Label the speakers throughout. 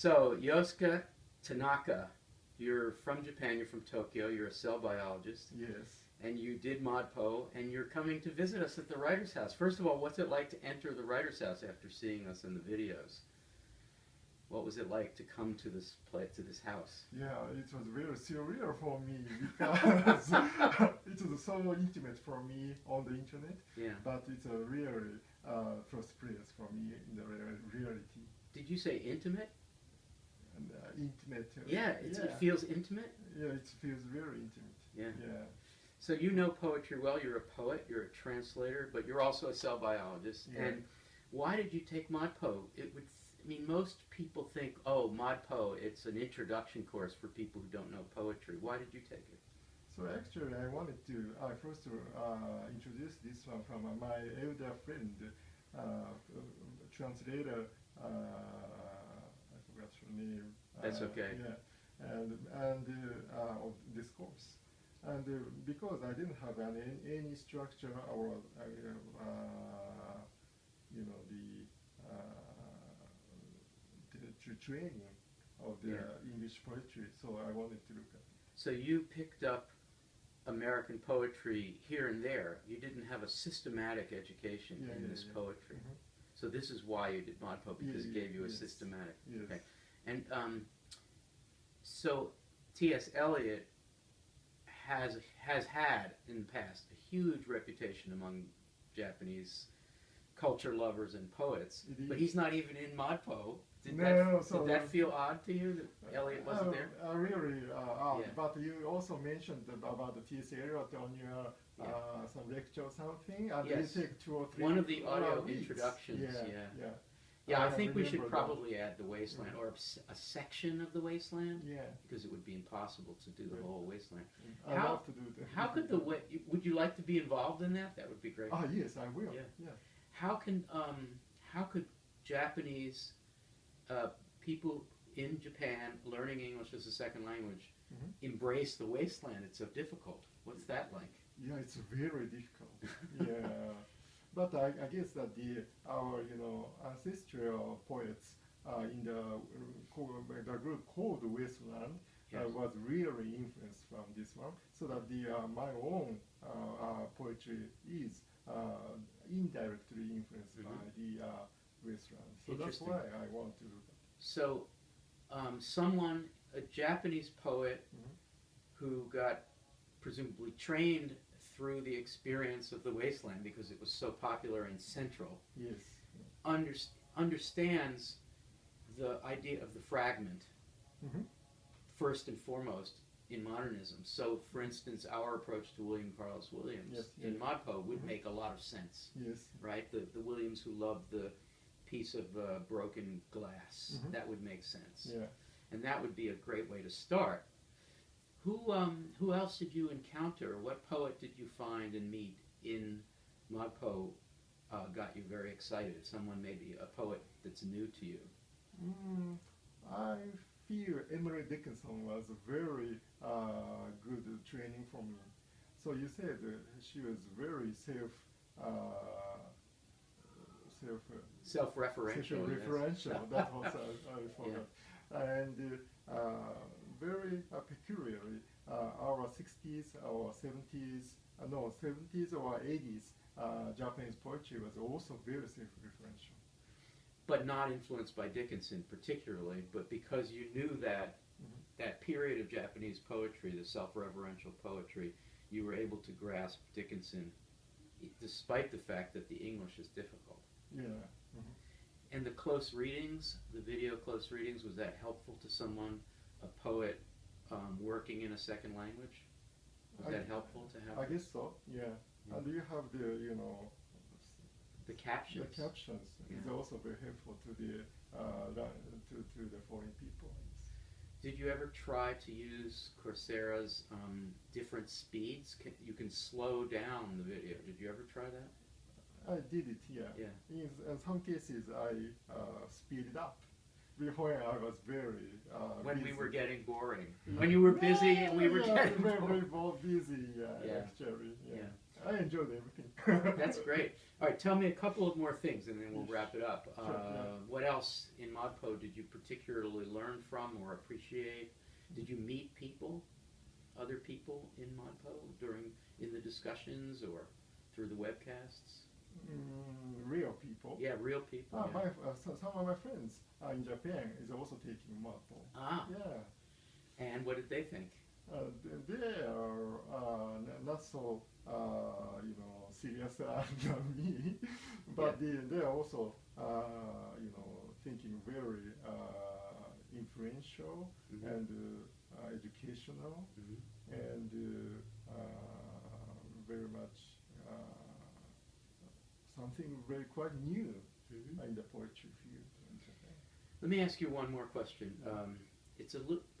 Speaker 1: So, Yosuke Tanaka, you're from Japan, you're from Tokyo, you're a cell biologist,
Speaker 2: Yes.
Speaker 1: and you did ModPo, and you're coming to visit us at the Writer's House. First of all, what's it like to enter the Writer's House after seeing us in the videos? What was it like to come to this place, to this house?
Speaker 2: Yeah, it was very surreal for me because it was so intimate for me on the internet.
Speaker 1: Yeah.
Speaker 2: But it's a really first place for me in the reality.
Speaker 1: Did you say intimate?
Speaker 2: And, intimate.
Speaker 1: Yeah, it feels intimate?
Speaker 2: Yeah, it feels very intimate.
Speaker 1: Yeah.
Speaker 2: Yeah.
Speaker 1: So you know poetry well, you're a poet, you're a translator, but you're also a cell biologist.
Speaker 2: Yeah.
Speaker 1: And why did you take ModPo? Most people think, oh, ModPo, it's an introduction course for people who don't know poetry. Why did you take it?
Speaker 2: So actually, I wanted to first introduce this one from my elder friend, translator. I forgot her name.
Speaker 1: That's okay.
Speaker 2: Yeah, and of this course, and because I didn't have any structure or the training of the English poetry, so I wanted to look at it.
Speaker 1: So you picked up American poetry here and there. You didn't have a systematic education in this poetry.
Speaker 2: Mm-hmm.
Speaker 1: So this is why you did ModPo, because it gave you a systematic.
Speaker 2: Yes.
Speaker 1: Okay. And so T.S. Eliot has had in the past a huge reputation among Japanese culture lovers and poets, but he's not even in ModPo. Did that feel odd to you that Eliot wasn't there?
Speaker 2: Really odd. But you also mentioned about the T.S. Eliot on your some lecture or something. And
Speaker 1: Yes.
Speaker 2: You take 2 or 3
Speaker 1: One of the audio
Speaker 2: weeks.
Speaker 1: introductions.
Speaker 2: Yeah.
Speaker 1: Yeah, I
Speaker 2: I
Speaker 1: think we should
Speaker 2: remember
Speaker 1: probably add the wasteland, or a section of the wasteland,
Speaker 2: Yeah.
Speaker 1: because it would be impossible to do the whole wasteland.
Speaker 2: I love to do that.
Speaker 1: How could would you like to be involved in that? That would be great.
Speaker 2: Ah, yes, I will.
Speaker 1: Yeah. How could Japanese people in Japan learning English as a second language embrace the wasteland? It's so difficult. What's that like?
Speaker 2: Yeah, it's very difficult. Yeah. But I guess that our ancestral poets in the group called Wasteland was really influenced from this one, so that my own poetry is indirectly influenced by the Wasteland. So that's why I want to do that.
Speaker 1: So a Japanese poet who got presumably trained through the experience of the wasteland because it was so popular and central, understands the idea of the fragment first and foremost in modernism. So, for instance, our approach to William Carlos Williams in ModPo would make a lot of sense, right? The Williams who loved the piece of broken glass, that would make sense.
Speaker 2: Yeah.
Speaker 1: And that would be a great way to start. Who else did you encounter? What poet did you find and meet in ModPo got you very excited? Someone, maybe a poet that's new to you.
Speaker 2: I feel Emily Dickinson was a very good training for me. So you said she was very
Speaker 1: self-referential.
Speaker 2: Self-referential. That was I forgot. And very peculiarly, our 60s, our 70s, 70s or 80s Japanese poetry was also very self-referential.
Speaker 1: But not influenced by Dickinson particularly, but because you knew that that period of Japanese poetry, the self-referential poetry, you were able to grasp Dickinson despite the fact that the English is difficult.
Speaker 2: Yeah.
Speaker 1: And the close readings, the video close readings, was that helpful to someone, a poet, working in a second language? Was that helpful to have?
Speaker 2: I guess so, yeah. And you have
Speaker 1: the captions.
Speaker 2: The captions is also very helpful to the foreign people.
Speaker 1: Did you ever try to use Coursera's different speeds? You can slow down the video. Did you ever try that?
Speaker 2: I did it, yeah. In some cases, I speed it up. Before I was very
Speaker 1: when
Speaker 2: busy.
Speaker 1: we were getting boring. When you were busy and we were getting
Speaker 2: very
Speaker 1: boring.
Speaker 2: busy, actually. Yeah. I enjoyed everything.
Speaker 1: That's great. All right, tell me a couple of more things, and then we'll wrap it up.
Speaker 2: Sure, yeah.
Speaker 1: What else in ModPo did you particularly learn from or appreciate? Did you meet people, other people in ModPo in the discussions or through the webcasts?
Speaker 2: Real people.
Speaker 1: Yeah, real people. Yeah.
Speaker 2: Some of my friends in Japan is also taking ModPo.
Speaker 1: Ah.
Speaker 2: Yeah.
Speaker 1: And what did they think?
Speaker 2: They are not so serious than me, but they are also thinking very influential and educational and very much something very quite new in the poetry field in Japan.
Speaker 1: Let me ask you one more question.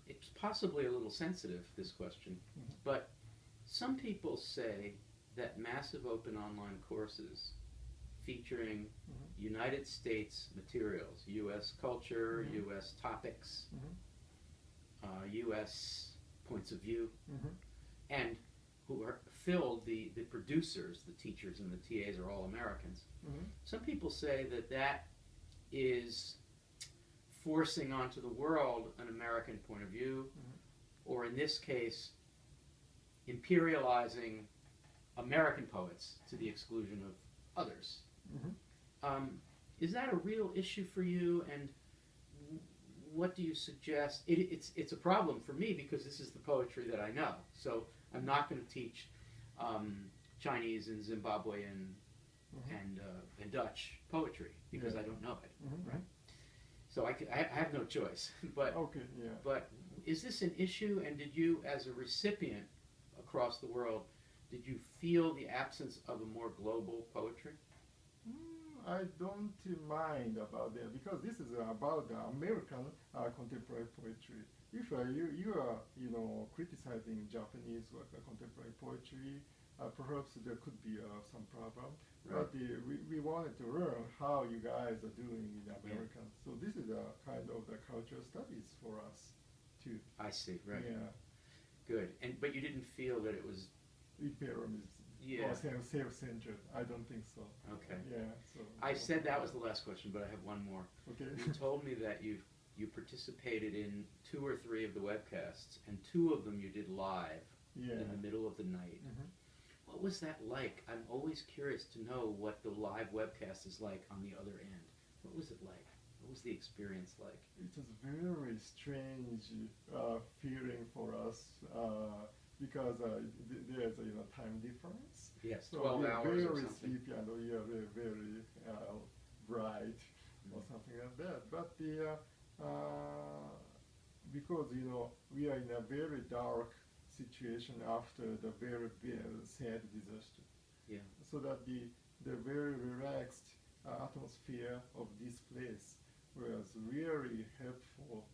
Speaker 1: It's possibly a little sensitive, this question, but some people say that massive open online courses featuring United States materials, U.S. culture, U.S. topics, U.S. points of view, and who are filled, the producers, the teachers and the TAs are all Americans. Some people say that is forcing onto the world an American point of view, or in this case, imperializing American poets to the exclusion of others. Is that a real issue for you, and what do you suggest? It's a problem for me because this is the poetry that I know, so I'm not going to teach Chinese and Zimbabwean and Dutch poetry because I don't know it, right? So I have no choice. But but is this an issue? And did you, as a recipient across the world, did you feel the absence of a more global poetry?
Speaker 2: I don't mind about that because this is about the American contemporary poetry. If you are criticizing Japanese contemporary poetry, perhaps there could be some problem. Right. But we wanted to learn how you guys are doing in America. So this is a kind of the cultural studies for us too.
Speaker 1: I see. Right.
Speaker 2: Yeah.
Speaker 1: Good. But you didn't feel that it was
Speaker 2: imperialism or self-centered. I don't think so.
Speaker 1: Okay.
Speaker 2: Yeah. So
Speaker 1: I said that was the last question, but I have one more.
Speaker 2: Okay.
Speaker 1: You told me that you participated in 2 or 3 of the webcasts, and 2 of them you did live in the middle of the night. What was that like? I'm always curious to know what the live webcast is like on the other end. What was it like? What was the experience like?
Speaker 2: It was very strange feeling for us because there's a time difference.
Speaker 1: Yes,
Speaker 2: so
Speaker 1: 12 hours
Speaker 2: very
Speaker 1: or something.
Speaker 2: sleepy and we are very, very bright or something like that. But because we are in a very dark situation after the very sad disaster. Yeah. So that the very relaxed atmosphere of this place was really helpful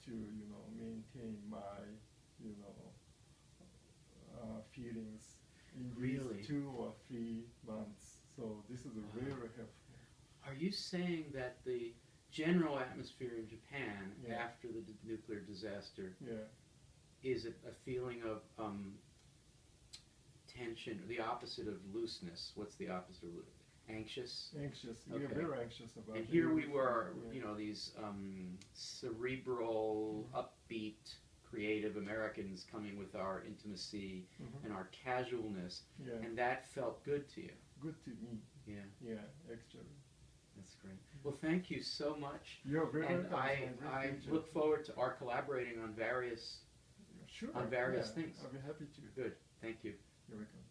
Speaker 2: to maintain my feelings in these 2 or 3 months. So this is very helpful.
Speaker 1: Are you saying that the general atmosphere in Japan after the nuclear disaster is a feeling of tension, or the opposite of looseness? What's the opposite of looseness? Anxious?
Speaker 2: Anxious.
Speaker 1: Okay.
Speaker 2: We are very anxious about it.
Speaker 1: And here we were, these cerebral, upbeat, creative Americans coming with our intimacy and our casualness, and that felt good to you.
Speaker 2: Good to me. Yeah. Yeah, actually.
Speaker 1: That's great. Well, thank you so much.
Speaker 2: You're very welcome.
Speaker 1: I look forward to our collaborating on various things.
Speaker 2: I'll be happy to.
Speaker 1: Good. Thank you.
Speaker 2: You're welcome.